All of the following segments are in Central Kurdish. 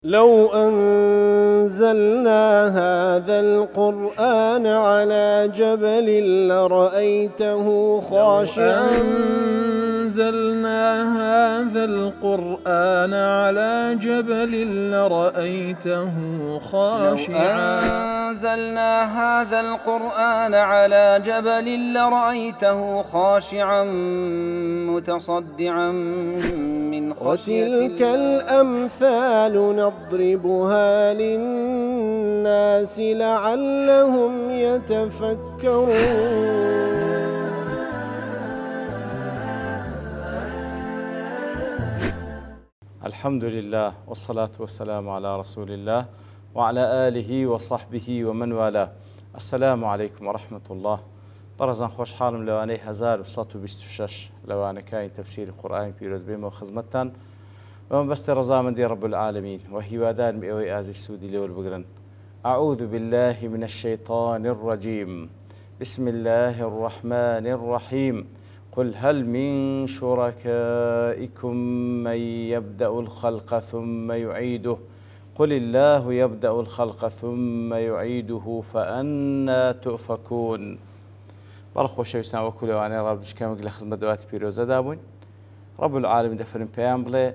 لو أنزلنا هذا القرآن على جبل لرأيته خاشعا أنزلنا هذا القرآن على جبل لرأيته خاشعا أنزلنا هذا القرآن على جبل لرأيته خاشعا متصدعا من خشية وتلك الأمثال نضربها للناس لعلهم يتفكرون. الحمد لله والصلاة والسلام على رسول الله وعلى آله وصحبه ومن والاه. السلام عليكم ورحمة الله. برزان خوش حالم لواني 1126 لواني كاين تفسير القرآن بيروز بيمو وخزمتان ومن بست رزامن دي رب العالمين وهي وادان بأوي آزي السودي لول بقرن. أعوذ بالله من الشيطان الرجيم. بسم الله الرحمن الرحيم. قل هل من شركائكم من يبدأ الخلق ثم يعيده قل الله يبدأ الخلق ثم يعيده فأنا تؤفكون. بەڵخۆ شەویستان وەکو لەوانەیە ڕابردوشکەمێک لە خزمەت دەواتی پیرۆزەدا بووین. ڕەب العالەمین دەفەرمێ پێیان بڵێ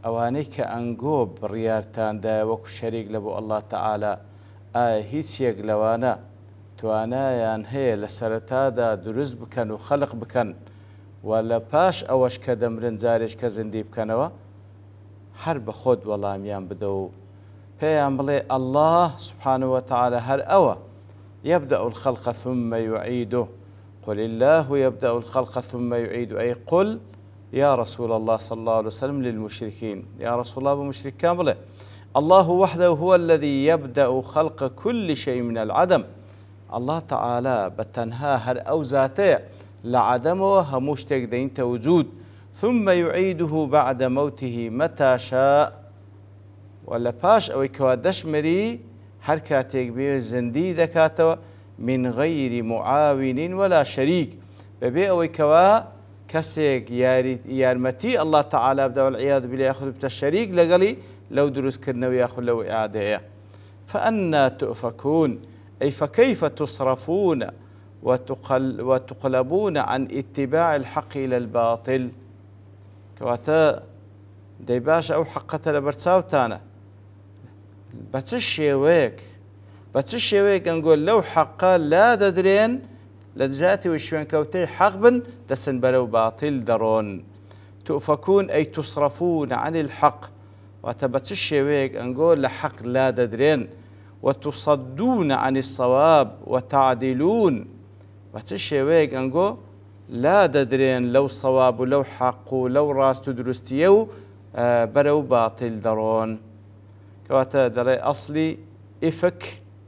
ئەوانەی کە ئەنگۆ بڕیارتاندایە وەکو شەریک لە بۆ ئەڵڵا تەعالا ئایا هیچیەک لەوانە توانایان هەیە لە سەرەتادا دروست بکەن و خەلق بکەن و لە پاش ئەوەش کە دەمرن جارێک کە زیندی بکەنەوە هەر بە خۆت وەڵامیان بدە و پێیان بڵێ ئەڵڵاه سوبحانەه وتەعالا هەر ئەوە يبدأ الخلق ثم يعيده قل الله يبدأ الخلق ثم يعيده أي قل يا رسول الله صلى الله عليه وسلم للمشركين يا رسول الله بمشرك كاملة الله وحده هو الذي يبدأ خلق كل شيء من العدم. الله تعالى بتنها هر أو ذاته لعدمه هموشتك دين توجود ثم يعيده بعد موته متى شاء ولا باش أو كوادش مري هر کاتێک بێ زندی دەکاتەوە من غەیری معاون ولا شەریک بەبێ ئەوەی کەوا کەسێک یارمەتی ئەڵڵا تەعالا بدە والعیاذ بالله یاخود بتە شەریک لەگەڵی لەو دروستکردنەوە یاخود لەو ئیعادەیە. فأنا تؤفكون أي فكيف تصرفون وتقلبون عن اتباع الحق إلى الباطل. کەواتە دەی باشە ئەو حەقەتە لە بەرچاوتانە بە چ شێوەیەک ئەنگۆ لەو حەقە لا دەدرێن لە دژاتیەوەی شوێنکەوتەی حەق بن دەسن بەرەو باتیل دەڕۆن. تؤفكون أي تصرفون عن الحق واتە بە چ شێوەیەک ئەنگۆ لە حەق لا دەدرێن وتصدون عن الصواب وتعدلون بە چ شێوەیەک ئەنگۆ لا دەدرێن لەو سەواب و لەو حەق و لەو ڕاست و دروستیە و بەرەو باتیل دەڕۆن. كواتا دلي أصلي إفك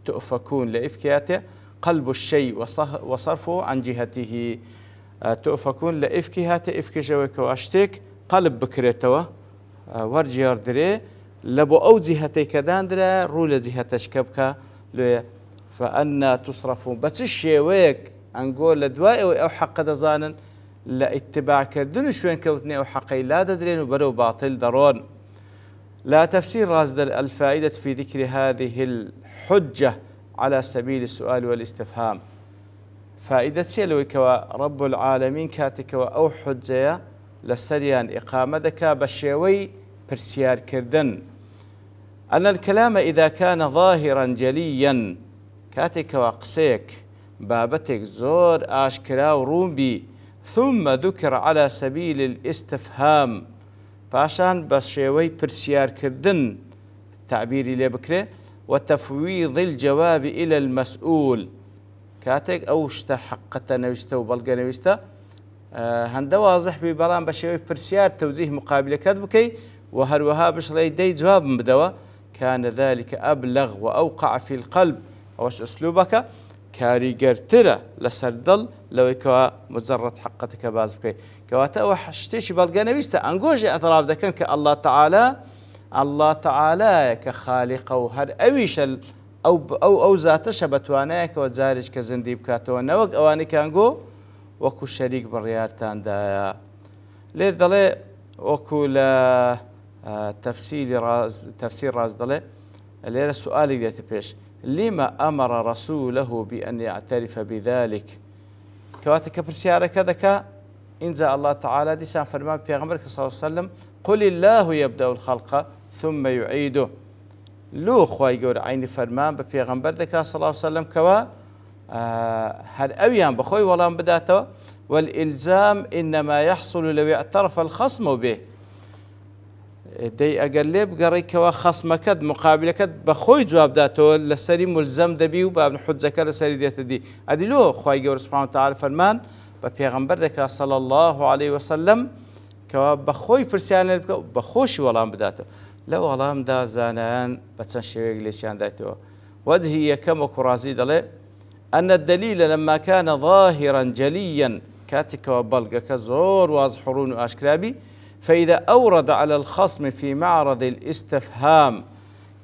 تؤفكون لإفكياته قلب الشيء وصرفه عن جهته. تؤفكون لإفكياته إفك جوك وأشتك قلب بكريتوا ورجيار دري لبو أو جهتي كدان دري رول جهتش كبكا فأنا تصرفون بتشي ويك أنقول لدواء أو حق دزانا لاتباع كردن شوين كوتني أو حقي لا ددرين وبرو باطل درون. لا تفسير رازد الفائدة في ذكر هذه الحجة على سبيل السؤال والاستفهام. فائدة سيلوك رب العالمين كاتك أو حجة لسريان إقامتك بشيوي برسيار كردن أن الكلام إذا كان ظاهرا جليا كاتك وقسيك بابتك زور آشكرا ورومبي ثم ذكر على سبيل الاستفهام پاشان بە شێوەی پرسیارکردن تعبیری لێ بکرێ وتفويض الجواب إلى المسؤول کاتێک ئەو شتە حەقەتە نەویستە و بەڵگە نەویستە هەندە واضح بی بەڵام بە شێوەی پرسیار تەوجیه مقابلەکەت بکەی و هەروەها بشڵێی دەی جوابم بدەوە كان ذلك أبلغ وأوقع في القلب ئەوەش ئوسلوبەکە کاریگەرترە لەسەر دڵ لەوەی کەوا مجرد حەقەتەکە باز بکەی. کەواتە ئەوە شتێکی بەڵگە نەویستە ئەنگۆژی ئەتراف دەکەن کە ئەڵڵا تەعالایە کە خالیقە و هەر ئەویشە ئەو زاتەشە بەتوانایەکەوە جارێک کە زیندی بکاتەوە نەوەک ئەوانەی کە ئەنگۆ وەکو شەریک بڕیارتاندایە. لێر دەڵێ وەکو لە تفسير راز دڵێ لێرە سؤالێک دێتە پێش لما أمر رسوله بأن يعترف بذلك کەواتە کە پرسیارەکە دەکا اینجا الله تعالى دیسان فەرمان پێغەمبەر کە صلی الله عليه وسلم قل الله يبدأ الخلق ثم يعيده لۆ خوای گەورە عینی فەرمان بە پێغەمبەر دەکا صلی الله عليه وسلم کەوا هەر ئەویان بەخۆی وەڵام بداتەوە والإلزام إنما يحصل لو اعترف الخصم به دەی ئەگەر لێ بگەڕێیکەوە خەسمەکەت مقابلەکەت بەخۆی جواب داتەوە لەسەری ملزەم دەبی و بابن حجەکە لەسەری دێتە دی ئەدی لۆ خوای گەورە سوبحانه وتعالى فەرمان بە پێغەمبەر دەکا صلی الله عليه وسلم کەوا بەخۆی پرسیان لێ بکە بەخۆشی وەڵام بداتەوە لە وەڵامدا زانایان بە چەند شێوەیەک لێچیان دایتەوە وجهی یەکەم وەکو رازی دەڵێ أن الدليل لما كان ظاهرا جليا كاتك وبلغك زور واضح حرون وأشكرابي فإذا أورد على الخصم في معرض الاستفهام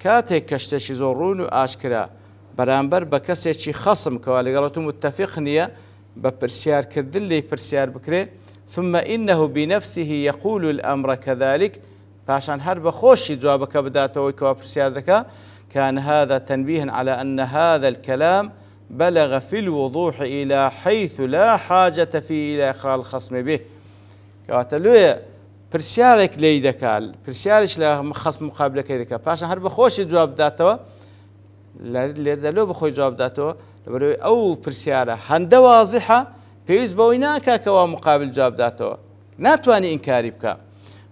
كاتك كشتشي زورون وأشكرا برانبر بكسيشي خصم كوالي غلطو متفقنية ببرسيار كردلي برسيار بكري ثم إنه بنفسه يقول الأمر كذلك باشان هرب خوشي جوابك بداته ويكوا برسيار ذكا كان هذا تنبيه على أن هذا الكلام بلغ في الوضوح إلى حيث لا حاجة فيه إلى إخراج الخصم به كواتلوية برسيارك لي دكال برسيارش لا خصم مقابلك دكال باشا هرب خوش جواب داتوا لو بخوي جواب داتوا أو برسيارة هند واضحة بيز بويناكا كوا مقابل جواب داتوا ناتواني إنكاري بك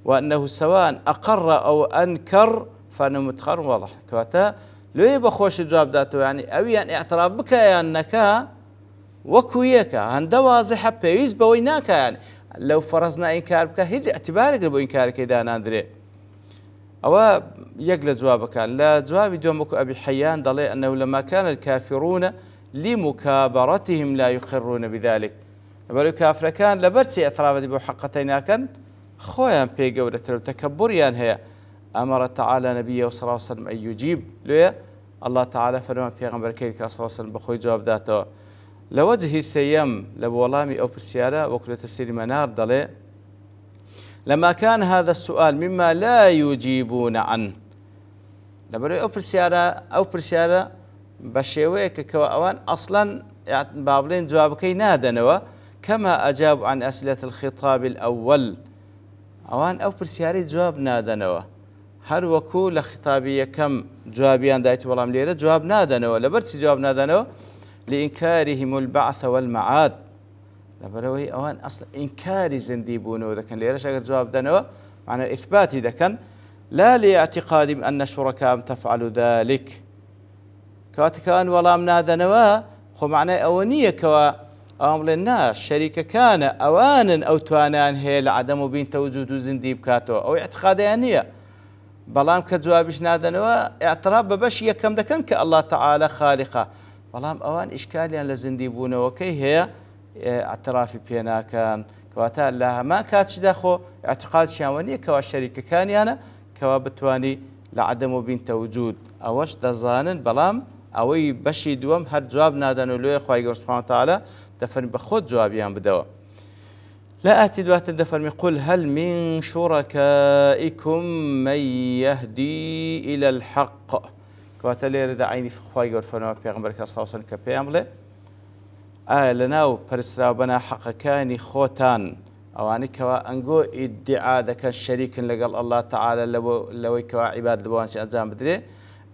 وأنه سواء أقر أو أنكر فأنه متخر واضح كواتا لوی بخوش جواب داتو يعني أويان اعتراف بك أنك وكويك هند واضحة بيز بويناك يعني لو فرضنا إنكار بك هيج اعتبارك بو إنكارك إذا نادري أو يقل جوابك لا جواب دومك أبي حيان ضلي أنه لما كان الكافرون لمكابرتهم لا يقرون بذلك بل كافر كان لبرسي اعتراف دي بو حقتين كان خويا بي قولة تكبريان هي أمر تعالى نبيه صلى الله عليه وسلم أن يجيب له الله تعالى فرمان پیغمبر كيد صلى الله عليه وسلم بخوي جواب داته لوجه سيم لبولامي أو برسيارة وكل تفسير منار ضلي لما كان هذا السؤال مما لا يجيبون عنه لبري أو برسيارة بشيويك كوأوان أصلا بابلين جوابكي نادنوا كما أجاب عن أسئلة الخطاب الأول أوان أو برسياري جواب نادنوا هر وەکو لە خطابی یەکەم جوابیان دایت وەڵام لێرە جواب نادەنەوە لەبەرچی جواب نادەنەوە لإنكارهم البعث والمعاد لەبەرەوەی ئەوان ئەسڵ ئینکاری زیندی بوونەوە دەکەن لێرەش ئەگەر جواب دەنەوە معنى ئیثباتی دەکەن لا لاعتقاد أن شركاءهم تفعل ذلك کاتێکەوان وەڵام نادەنەوە خۆ معنای ئەوە نییە کەوە ئەوان بڵێن نا شەریکەکانە ئەوانن ئەو توانیان هەیە لە عەدەم و بین تەوجود و زیندی بکاتەوە ئەو اعتقادیان نییە بەڵام کە جوابیش نادەنەوە اعتراف بە بەشی یەکەم دەکەن کە الله تعالى خالقە بەڵام ئەوان ئیشکالیان لە زیندی بوونەوەکەی هەیە اعترافی پێ ناکەن کەواتە لە هەمان کاتیشدا خۆ اعتقادشیان وە نییە کەوا شەریکەکانیانە کەوا بتوانی لە عەدەم و بین تەوجود ئەوەش دەزانن بەڵام ئەوەی بەشی دووەم هەر جواب نادەن و لێ خوای گەورە سوبحانه وتعالى دەفەرمی بە خۆت جوابیان بدەوە لا آتي دوات دفرمي قل هل من شركائكم من يهدي إلى الحق كواتلي رد عيني في خواي قول فرما بيغمبر صلى الله عليه وسلم كبيامله لناو برسرا بنا حق كاني خوتان أواني كوا أنقو ادعاء ذاك شريك لقال الله تعالى لو كوا عباد لبوانش أنزام بدري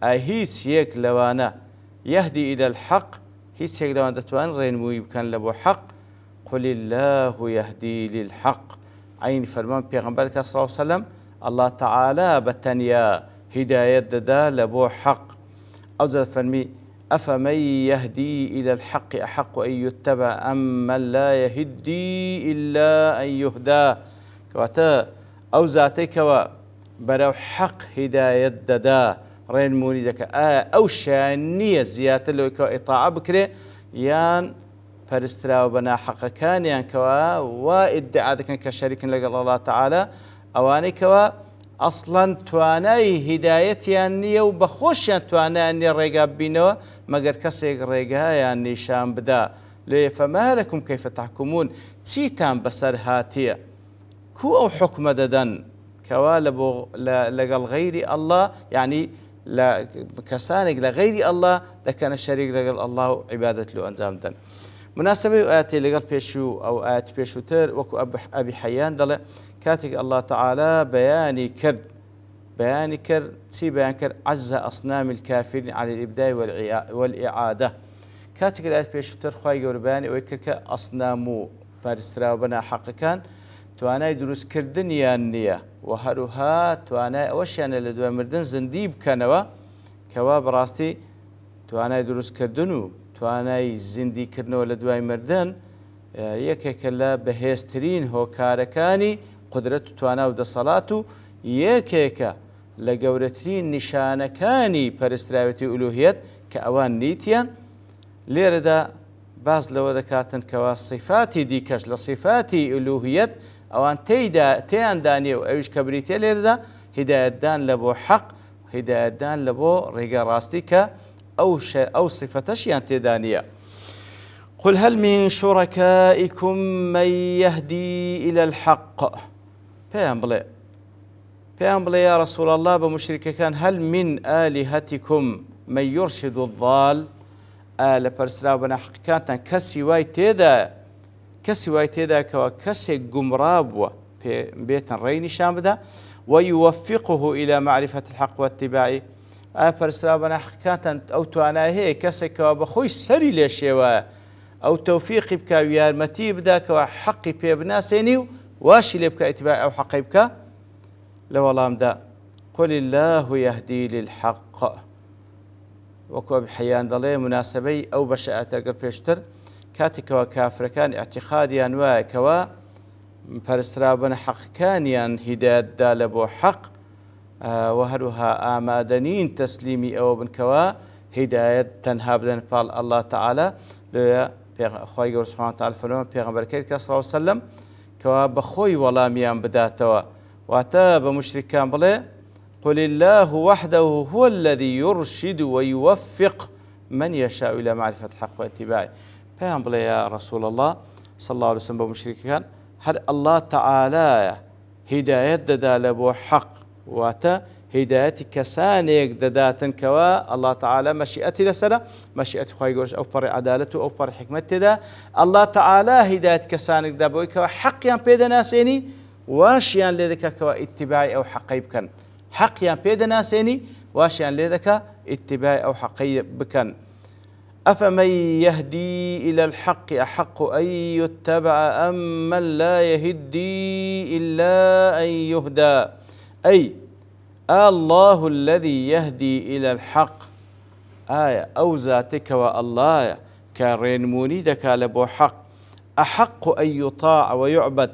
هيس يك لوانا يهدي إلى الحق هيس يك لوانا دتوان رين مويب كان لبو حق قل الله يهدي للحق عين فرمان پیغمبر صلى الله عليه وسلم الله تعالى بتنيا هداية دا لبو حق أو زاد فرمي أفمن يهدي إلى الحق أحق أن يتبع أم من لا يهدي إلا أن يهدى كواتا أو ذاتي كوا برو حق هداية دا رين مولدك أو شانية زيادة لو كوا إطاعة بكري يان پەرستراوە بەنا حەقەکانیان کەوا وا ئیدعا دەکەن کە شەریکن لەگەڵ الله تعالى ئەوانەی کەوا ئەسڵەن توانای هیدایەتیان نییە و بەخۆشیان توانایان نییە ڕێگا ببینەوە مەگەر کەسێک ڕێگایان نیشان بدا لێ فما لەکم کەیفە تحکومون چیتان بەسەر هاتیە کو ئەو حکمە دەدەن كوا لقل غير الله يعني لا كسانك لغير الله لكان شريك لقل الله عبادة له أنزام دن مناسبة آتي لقل بيشو أو آتي بيشو تر وكو أبي حيان دل كاتك الله تعالى بياني كرد تي بيان كرد عز أصنام الكافرين على الإبداع والإعادة كاتك الآيات بيشو تر خواهي قرباني ويكرك أصنامو فارسترا وبنا حق كان توانای دروست کردنیان نییە و هەروها توانای ئەوەشیانە لە دوای مردن زندی بکەنەوە کەوا بەڕاستی توانای دروستکردن و توانای زیندیکردنەوە لە دوای مردن یەکێکە لە بەهێزترین هۆکارەکانی قودرەت و توانا و دەسەڵات و یەکێکە لە گەورەترین نیشانەکانی پەرستراوەتی ئولوهیەت کە ئەوان نیتیان لێرەدا باز لەوە دەکاتن کەوا صفاتی دیکەش لە صفاتی ئولوهیەت ئەوان تێیان دانیە و ئەویش کە بریتە لێرەدا هیدایەتدان لە بۆ حەق هیدایەتدان لە بۆ ڕێگە ڕاستی کە ئەو صفتەشیان تێدا نییە. قل هل من شركائكم من يهدي إلى الحق پێیان بڵێ یا رسول الله بە مشریکەکان هل من آلهتكم من يرشد الضال لە پەرستراو بە ناحەقەکانتان کەسی وای تێدا کەوا کەسێک گومڕا بووە بێتن ڕێی نیشان بدە ويوفقه إلى معرفة الحق واتباعه پەرستراو بە ناحەقەکانتان ئەو توانای هەیە کەسێکەوە بەخۆی سەری لێ شێوە ئەو تەوفیقی بکە و یارمەتی بدا کەوا حەقی پێ بناسێنی و واشی لێ بکە ئیتیباعی ئەو حەقی بکە لە وەڵامدا قل الله يهدي للحق وەکو حەیان دەڵێ مناسبەی ئەو بەشایەتەگەر پێشتر کاتێکەوە کافرەکان اعتیقادیان وایە کەوا پەرستراو بە حەقەکانیان هیدایەتدا لە بۆ حەق و هەروها ئامادەنین تەسلیمی ئەوە بن کەوا هیدایەت تەنها بدەن پاڵ ئەڵڵا تەعالە لێرە خوای گەورە سوبحانەهو وتەعالە فەرموویە پێغەمبەرەکەی کە سەڵڵاهو عەلەیهی وسەلەم کەوا بەخۆی وەڵامیان بداتەوە واتە بە مشریکان بڵێ قل الله وحده هو الذي يرشد ويوفق من يشاء إلى معرفة الحق واتباعه پێیان بڵێ یا رسول الله صلى الله عليه وسلم بە مشریکەکان هەر الله تعالى هیدایەت دەدا لە بۆ حەق واتە هیدایەتی کەسانێک دەداتن کەوا الله تعالى مەشیئەتی لەسەرە مەشیئەتی خوای گەورەش ئەو پەڕی عەدالەت و ئەو پەڕی حیکمەت تێدا الله تعالى هیدایەت کەسانێک دا بۆی کەوا حەقیان پێدەناسێنی واشیان لێ دەکا کەوا ئیتیباعی ئەو حەقەی بکەن حەقیان پێدەناسێنی واشیان لێ دەکا ئیتیباعی ئەو حەقەی بکەن أفمن يهدي إلى الحق أحق أن يتبع أم من لا يهدي إلا أن يهدى أي الله الذي يهدي إلى الحق أو ذاتك والله كرينموني دكا لبو حق أحق أن يطاع ويعبد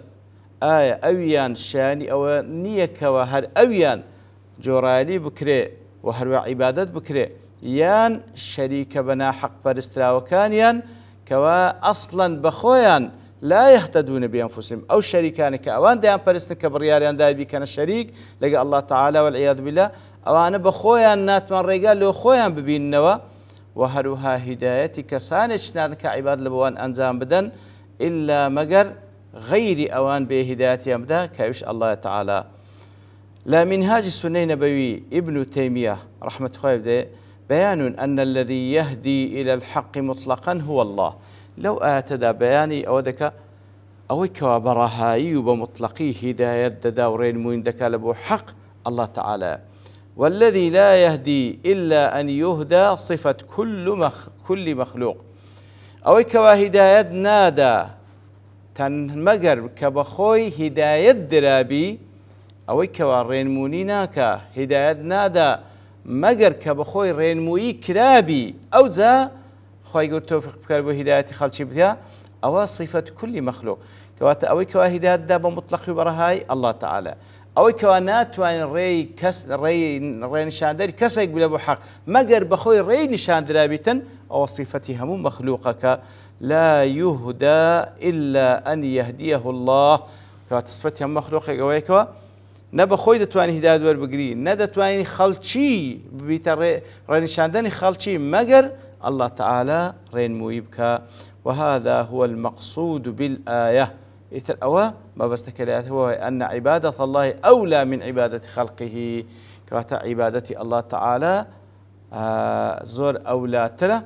أويان شاني أو نيك وهر أويان جورالي بكري وهر عبادت بكري يان شريك بنا حق پەرستراوەکانیان كوا أصلا بخويان لا يهتدون بأنفسهم أو شريكان كأوان ديان پەرستن کە بڕیاریان دای بیکەنە شەریک لەگە الله تعالى والعياذ بالله ئەوانە بەخۆیان ناتوان ڕێگا لێ خۆیان ببیننەوە و هەروها هیدایەتی کەسانێک نادن کە عیباد لە بۆوان ئەنجام بدەن إلا مەگەر غەیری ئەوان بێ هیدایەتیان بدا کەویش الله تعالى لا منهاج السنة نبوي ابن تيمية رحمة الله عليه بيان أن الذي يهدي إلى الحق مطلقا هو الله لو آتدا بياني أو دكا أو كوابرهاي وبمطلقي هداية داورين موين دكا لبو حق الله تعالى والذي لا يهدي إلا أن يهدى صفة كل مخلوق أو كوا هداية نادا تنمجر كبخوي هداية درابي أو كوا رينمونينا كهداية نادا مەگەر کە بەخۆی ڕێنمویی کرابی ئەو جا خی گەورە تەوفیق بکات بۆ هیدایەتی خەڵکی بدە ئەوە صیفەت کولی مەخلوق کەواتە ئەوەی کەوا هیدایەتدا بە مطلقی و بەڕەهای الله تعالى ئەوەی کەوا ناتوانین ڕێنیشاندەری کەسێک بێ بۆ حەق مەگەر بەخۆی ڕێی نیشاندرابیتن ئەوە صیفەتی هەموو مەخلوقەکە لا يهدى إلا أن يهديه الله کەواتە صفەتی هەموو مەخلوقێک ئەوەیەکەوە نە بەخۆی دەتوانانی هیدایەت وەربگری نە دەتوانانی خەڵکی ببیتە ڕێنیشاندنی خەڵکی مەگەر الله تعالى ڕێنمویی بکە وهذا هو المقصود بالآية ئیتر ئەوە مەبەستەکە هو أن عبادة الله أولى من عبادة خلقه كواتا عبادة الله تعالى زۆر ئەولاترە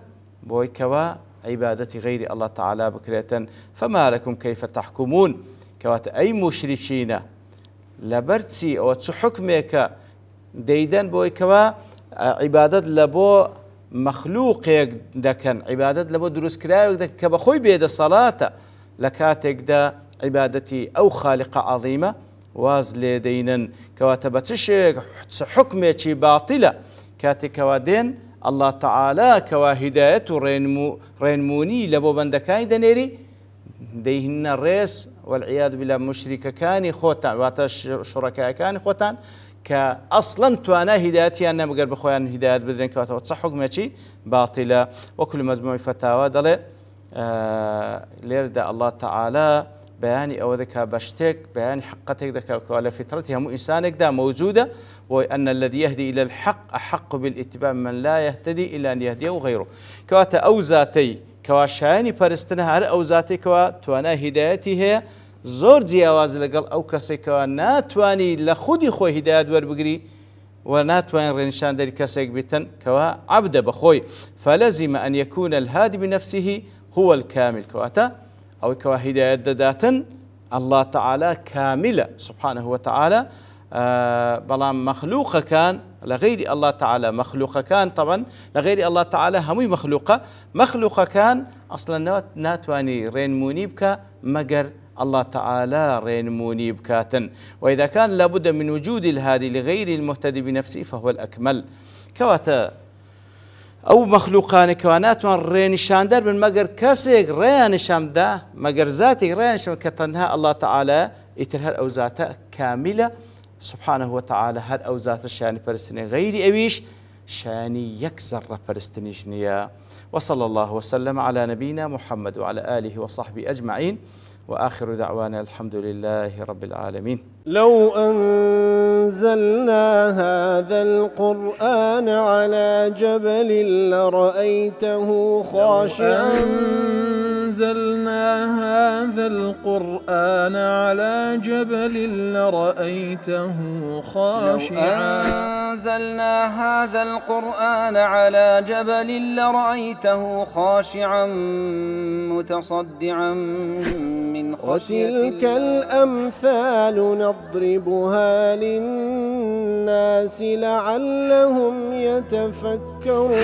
بۆی کەوا عیبادەتی غیری الله تعالى بکرێتن. فما لكم كيف تحكمون كواتا أي مشركين لبرتسي أو تحكمك دەیدەن بۆی کەوا عیبادەت لە بۆ مەخلووقێک دەکەن، عیبادەت لە بۆ دروستکراوێک دەکەن کە بەخۆی بێدەسەڵاتە لە کاتێکدا عیبادەتی ئەو خالقە عەظیمە واز لێ دەینن کەواتە بە چ شێوەیەک حکمێکی باتیلە کاتێکەوە دێن الله تعالى کەوا هیدایەت و ڕێنمونی لە بۆ بەندەکانی دەنێری دەیهنە ڕێز والعیاذ بالله مشریکەکانی خۆتان واتە شوڕەکایەکانی خۆتان کە ئەسڵەن توانە هیدایەتیان نەبگەر بخۆیان هیدایەت بدرێن کەواتەوە چ حکمێکی باتیلە. وەکو لە مەزموعی فتاوە دەڵێ لێرەدا الله تعالى بەیانی ئەوە دەکا بە شتێک بەیانی حقەتێک دەکەوە لە فیترەتی هەموو ئینسانێکدا مەوجودە بۆی أن الذي يهدي إلى الحق أحق بالاتباع من لا يهتدي إلا أن يهديه غيره کەواتە ئەو زاتەی کەوا شایانی پەرستنە هەر ئەو زاتەی کەوا توانای هیدایەتی هەیە زۆر جیاواز لەگەڵ ئەو کەسێکەوە ناتوانی لە خودی خۆی هیدایەت وەربگری و ناتوانین ڕێنیشاندەری کەسێک بیتن کەوا عەبدە بەخۆی. فلزم أن يكون الهادي بنفسه هو الكامل کەواتە ئەوەی کەوا هیدایەت دەداتن الله تعالى كاملة سبحانه وتعالى بەڵام مەخلووقەکان لە غیری الله تعالى مەخلووقەکان طبعا لە غیری الله تعالى هەمووی مەخلووقەکان ئەسڵەن ناتوانی ڕێنمونی بکە مەگەر الله تعالى ڕێنمونی بکاتن. وإذا كان لابد من وجود الهادي لغير المهتدي بنفسه فهو الأكمل کەواتە ئەو مەخلووقانێکەوە ناتوان ڕێنیشاندەر بن مەگەر کەسێک ڕێیانیشاندا مەگەر زاتێک ڕێیانیشان کە تەنها الله تعالى ئیتر هەر ئەو زاتە کاملە سبحانه وتعالى هەر ئەو زاتە شایانی پەرستنی غیری ئەویش شایانی یەک زەڕە پەرستنیش نییە. وصلى الله وسلم على نبينا محمد وعلى آله وصحبه أجمعين وآخر دعوانا الحمد لله رب العالمين. لو أنزلنا هذا القرآن على جبل لرأيته خاشعا أنزلنا هذا القرآن على جبل لرأيته خاشعا أنزلنا هذا القرآن على جبل لرأيته خاشعا متصدعا من خشية الله. وتلك الأمثال نضربها للناس لعلهم يتفكرون.